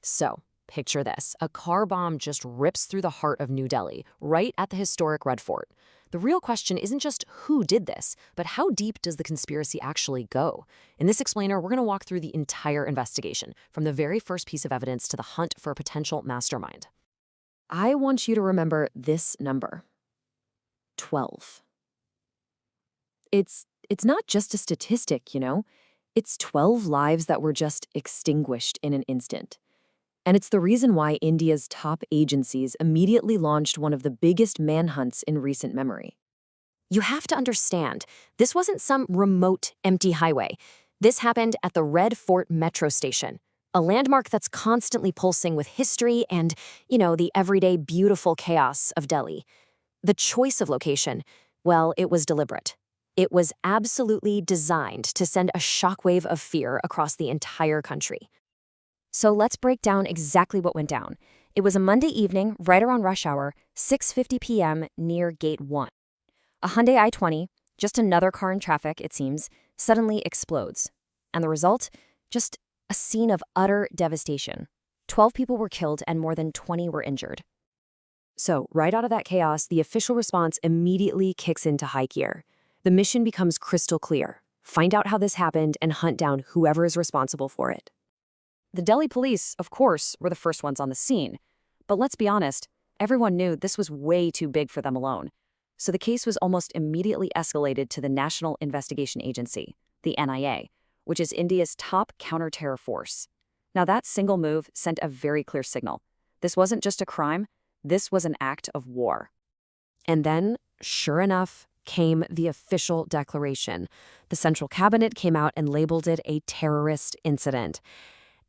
So, picture this. A car bomb just rips through the heart of New Delhi, right at the historic Red Fort. The real question isn't just who did this, but how deep does the conspiracy actually go? In this explainer, we're going to walk through the entire investigation, from the very first piece of evidence to the hunt for a potential mastermind. I want you to remember this number: 12. It's not just a statistic, you know? It's 12 lives that were just extinguished in an instant. And it's the reason why India's top agencies immediately launched one of the biggest manhunts in recent memory. You have to understand, this wasn't some remote, empty highway. This happened at the Red Fort metro station, a landmark that's constantly pulsing with history and, the everyday beautiful chaos of Delhi. The choice of location, well, it was deliberate. It was absolutely designed to send a shockwave of fear across the entire country. So let's break down exactly what went down. It was a Monday evening, right around rush hour, 6:50 p.m. near Gate 1. A Hyundai i20, just another car in traffic, it seems, suddenly explodes. And the result? Just a scene of utter devastation. 12 people were killed and more than 20 were injured. So, right out of that chaos, the official response immediately kicks into high gear. The mission becomes crystal clear. Find out how this happened and hunt down whoever is responsible for it. The Delhi police, of course, were the first ones on the scene. But let's be honest, everyone knew this was way too big for them alone. So the case was almost immediately escalated to the National Investigation Agency, the NIA, which is India's top counter-terror force. Now that single move sent a very clear signal. This wasn't just a crime, this was an act of war. And then, sure enough, came the official declaration. The Central Cabinet came out and labeled it a terrorist incident.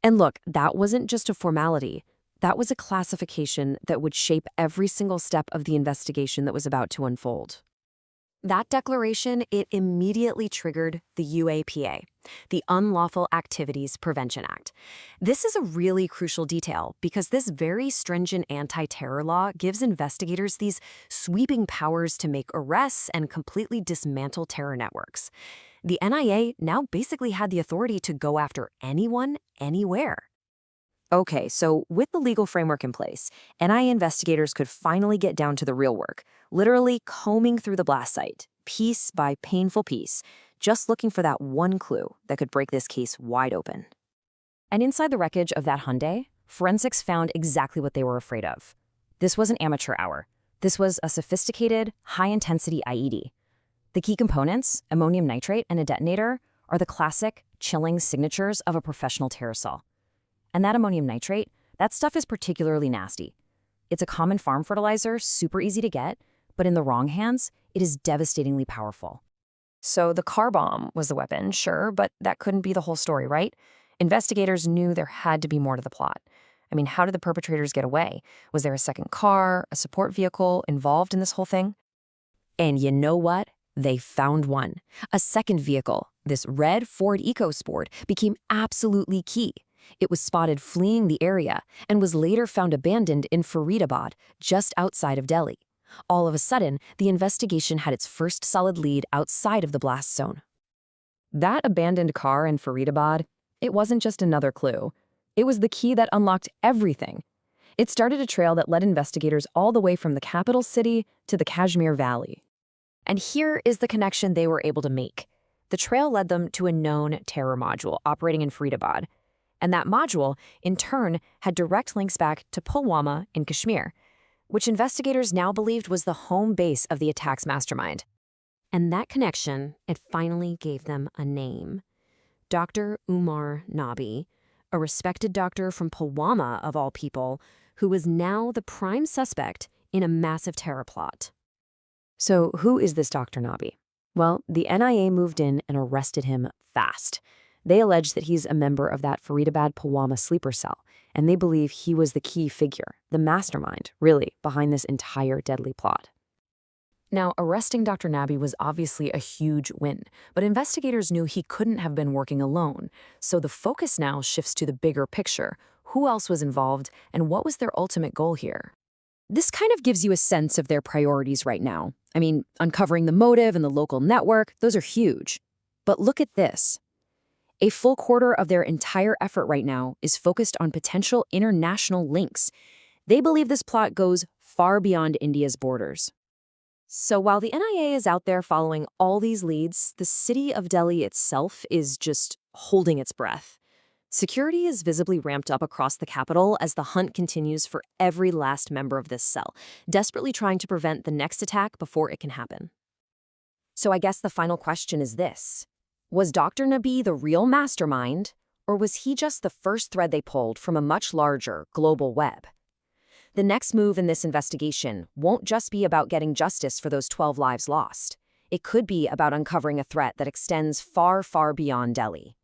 And look, that wasn't just a formality. That was a classification that would shape every single step of the investigation that was about to unfold. That declaration, it immediately triggered the UAPA, the Unlawful Activities Prevention Act. This is a really crucial detail because this very stringent anti-terror law gives investigators these sweeping powers to make arrests and completely dismantle terror networks. The NIA now basically had the authority to go after anyone, anywhere. Okay, so with the legal framework in place, NIA investigators could finally get down to the real work, literally combing through the blast site, piece by painful piece, just looking for that one clue that could break this case wide open. And inside the wreckage of that Hyundai, forensics found exactly what they were afraid of. This was an amateur hour. This was a sophisticated, high-intensity IED. The key components, ammonium nitrate and a detonator, are the classic, chilling signatures of a professional terror cell. And that ammonium nitrate, that stuff is particularly nasty. It's a common farm fertilizer, super easy to get, but in the wrong hands, it is devastatingly powerful. So the car bomb was the weapon, sure, but that couldn't be the whole story, right? Investigators knew there had to be more to the plot. I mean, how did the perpetrators get away? Was there a second car, a support vehicle involved in this whole thing? And you know what? They found one. A second vehicle, this red Ford EcoSport, became absolutely key. It was spotted fleeing the area and was later found abandoned in Faridabad, just outside of Delhi. All of a sudden, the investigation had its first solid lead outside of the blast zone. That abandoned car in Faridabad, it wasn't just another clue. It was the key that unlocked everything. It started a trail that led investigators all the way from the capital city to the Kashmir Valley. And here is the connection they were able to make. The trail led them to a known terror module operating in Faridabad. And that module, in turn, had direct links back to Pulwama in Kashmir, which investigators now believed was the home base of the attack's mastermind. And that connection, it finally gave them a name. Dr. Umar Nabi, a respected doctor from Pulwama, of all people, who was now the prime suspect in a massive terror plot. So who is this Dr. Nabi? Well, the NIA moved in and arrested him fast. They allege that he's a member of that Faridabad Pulwama sleeper cell, and they believe he was the key figure, the mastermind, really, behind this entire deadly plot. Now, arresting Dr. Nabi was obviously a huge win, but investigators knew he couldn't have been working alone, so the focus now shifts to the bigger picture. Who else was involved, and what was their ultimate goal here? This kind of gives you a sense of their priorities right now. I mean, uncovering the motive and the local network, those are huge. But look at this. A full quarter of their entire effort right now is focused on potential international links. They believe this plot goes far beyond India's borders. So while the NIA is out there following all these leads, the city of Delhi itself is just holding its breath. Security is visibly ramped up across the capital as the hunt continues for every last member of this cell, desperately trying to prevent the next attack before it can happen. So I guess the final question is this. Was Dr. Nabi the real mastermind, or was he just the first thread they pulled from a much larger global web? The next move in this investigation won't just be about getting justice for those 12 lives lost. It could be about uncovering a threat that extends far, far beyond Delhi.